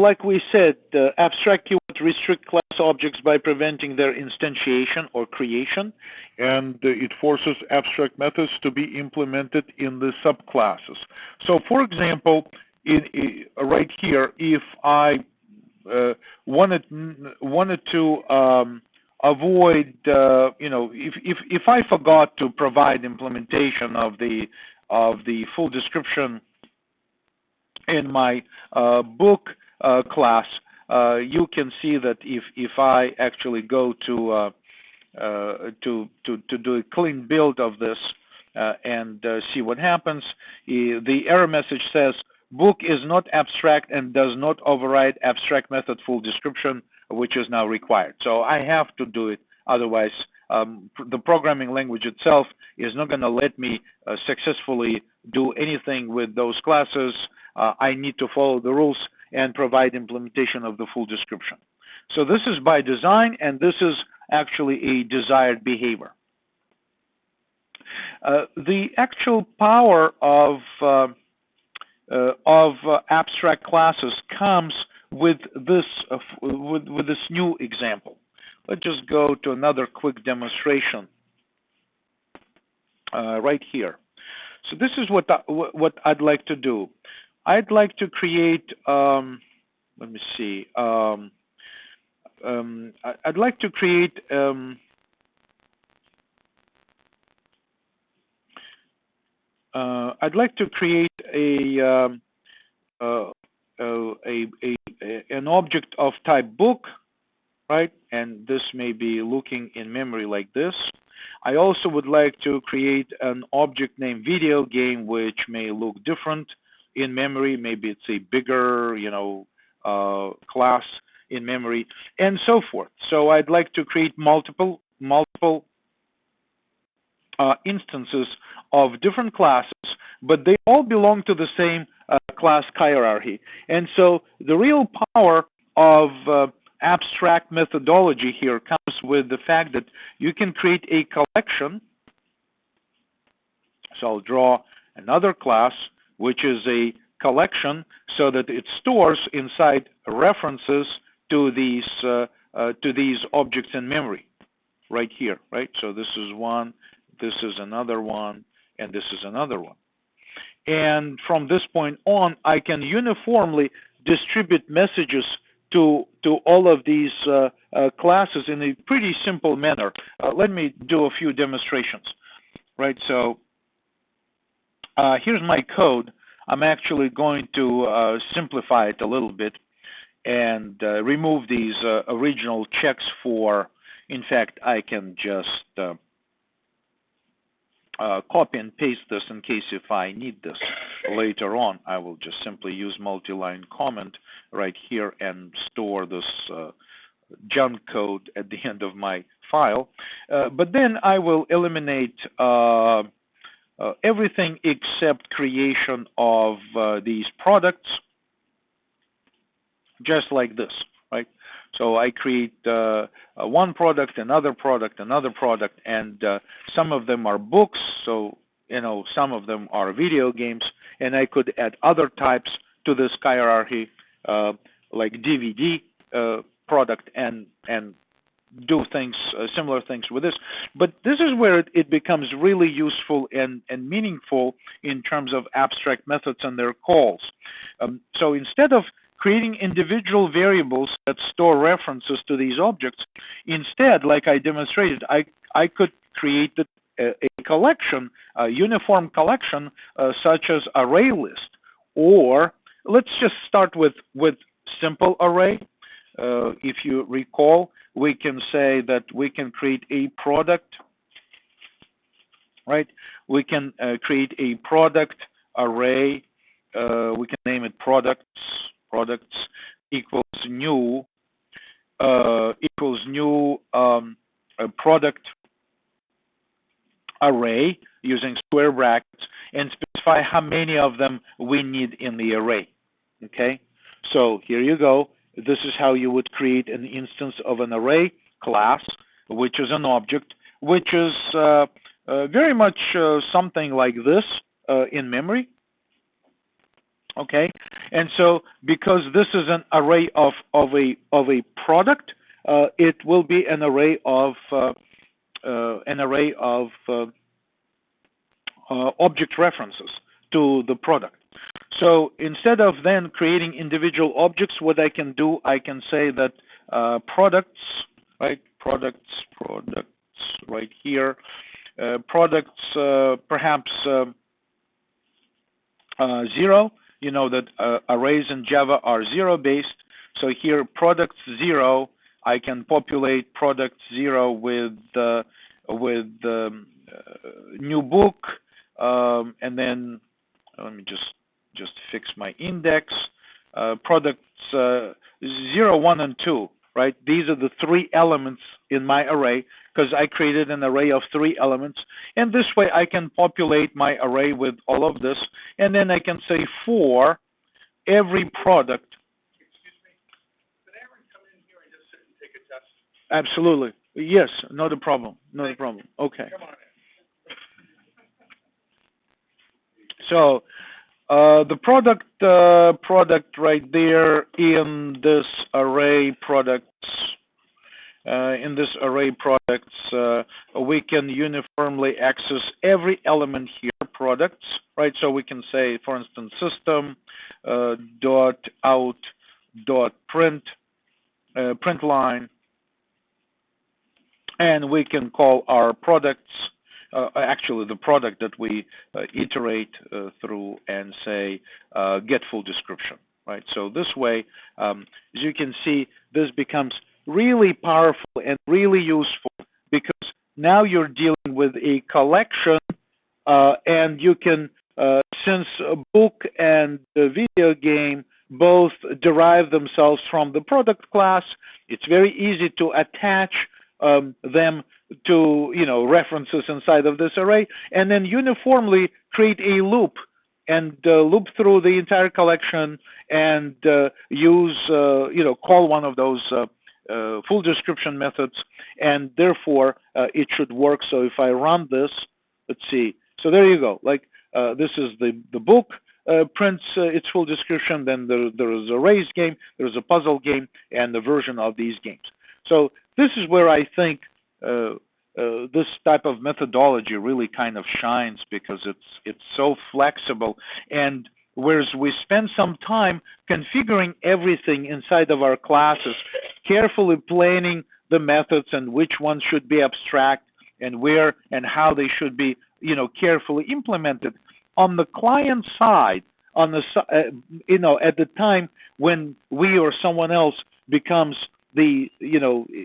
like we said, abstract keywords restrict class objects by preventing their instantiation or creation, and it forces abstract methods to be implemented in the subclasses. So, for example, right here, if I wanted to avoid, if I forgot to provide implementation of the full description in my book class, you can see that if I actually go to do a clean build of this and see what happens, the error message says book is not abstract and does not override abstract method full description, which is now required. So I have to do it, otherwise the programming language itself is not going to let me successfully do anything with those classes. I need to follow the rules and provide implementation of the full description. So this is by design, and this is actually a desired behavior. The actual power of abstract classes comes with this with this new example. Let's just go to another quick demonstration right here. So this is what I'd like to do. I'd like to create. Let me see. I'd like to create an object of type book, right? And this may be looking in memory like this. I also would like to create an object named video game, which may look different in memory. Maybe it's a bigger, class in memory, and so forth. So I'd like to create multiple instances of different classes, but they all belong to the same class hierarchy. And so the real power of abstract methodology here comes with the fact that you can create a collection. So I'll draw another class, which is a collection, so that it stores inside references to these objects in memory right here, right? So this is one, this is another one, and this is another one. And from this point on, I can uniformly distribute messages to all of these classes in a pretty simple manner. Let me do a few demonstrations, right? So here's my code. I'm actually going to simplify it a little bit and remove these original checks for, in fact, I can just copy and paste this in case if I need this later on. I will just simply use multi-line comment right here and store this junk code at the end of my file. But then I will eliminate everything except creation of these products, just like this, right? So I create one product, another product, and some of them are books, so some of them are video games, and I could add other types to this hierarchy, like DVD product, and do things, similar things with this. But this is where it becomes really useful and meaningful in terms of abstract methods and their calls. So instead of creating individual variables that store references to these objects, instead, like I demonstrated, I could create a collection, a uniform collection, such as array list. Or let's just start with simple array. If you recall, we can say that we can create a product, right? We can create a product array. We can name it products equals new product array using square brackets, and specify how many of them we need in the array. Okay, so here you go. This is how you would create an instance of an array class, which is an object, which is very much something like this in memory. Okay, and so because this is an array of a product, it will be an array of object references to the product. So instead of then creating individual objects, what I can do, I can say that products, right? Products right here. Products perhaps 0. You know that arrays in Java are 0 based. So here products 0, I can populate product 0 with new book, and then let me just fix my index. Products 0, 1, and 2, right? These are the 3 elements in my array because I created an array of 3 elements. And this way I can populate my array with all of this. And then I can say for every product. Excuse me, could Aaron come in here and just sit and take a test? Absolutely. Yes, not a problem. Not a problem. Okay. Come on in. So the product right there in this array products, we can uniformly access every element here, products, right? So we can say, for instance, system dot out dot print print line, and we can call our products actually the product that we iterate through and say get full description, right? So this way, as you can see, this becomes really powerful and really useful because now you're dealing with a collection and you can, since a book and a video game both derive themselves from the product class, it's very easy to attach them to, references inside of this array, and then uniformly create a loop and loop through the entire collection and use, call one of those full description methods, and therefore it should work. So if I run this, let's see. So there you go. Like this is the book. Prints its full description, then there is a race game, there's a puzzle game, and the version of these games. So this is where I think this type of methodology really kind of shines because it's so flexible, and whereas we spend some time configuring everything inside of our classes, carefully planning the methods and which ones should be abstract and where and how they should be carefully implemented. On the client side, on the at the time when we or someone else becomes the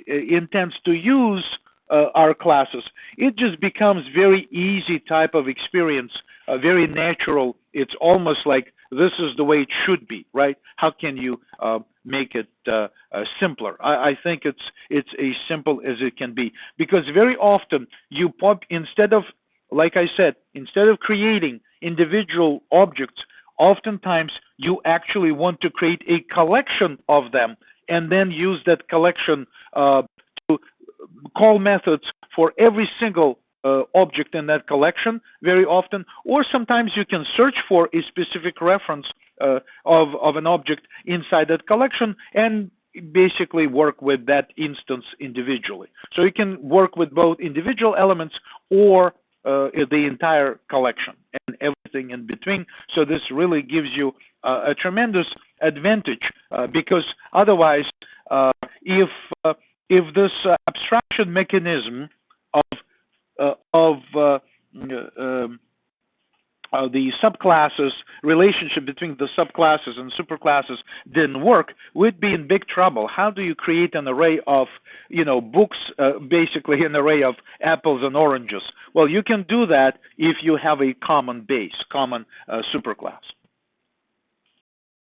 intends to use our classes, it just becomes very easy type of experience, very natural. It's almost like this is the way it should be, right? How can you make it simpler? I think it's as simple as it can be, because very often you instead of, like I said, instead of creating individual objects, oftentimes you actually want to create a collection of them and then use that collection to call methods for every single object in that collection very often, or sometimes you can search for a specific reference of an object inside that collection and basically work with that instance individually. So you can work with both individual elements or the entire collection and everything in between. So this really gives you a tremendous advantage because otherwise, if this abstraction mechanism of the subclasses, relationship between the subclasses and superclasses didn't work, we'd be in big trouble. How do you create an array of, books, basically an array of apples and oranges? Well, you can do that if you have a common base, common superclass.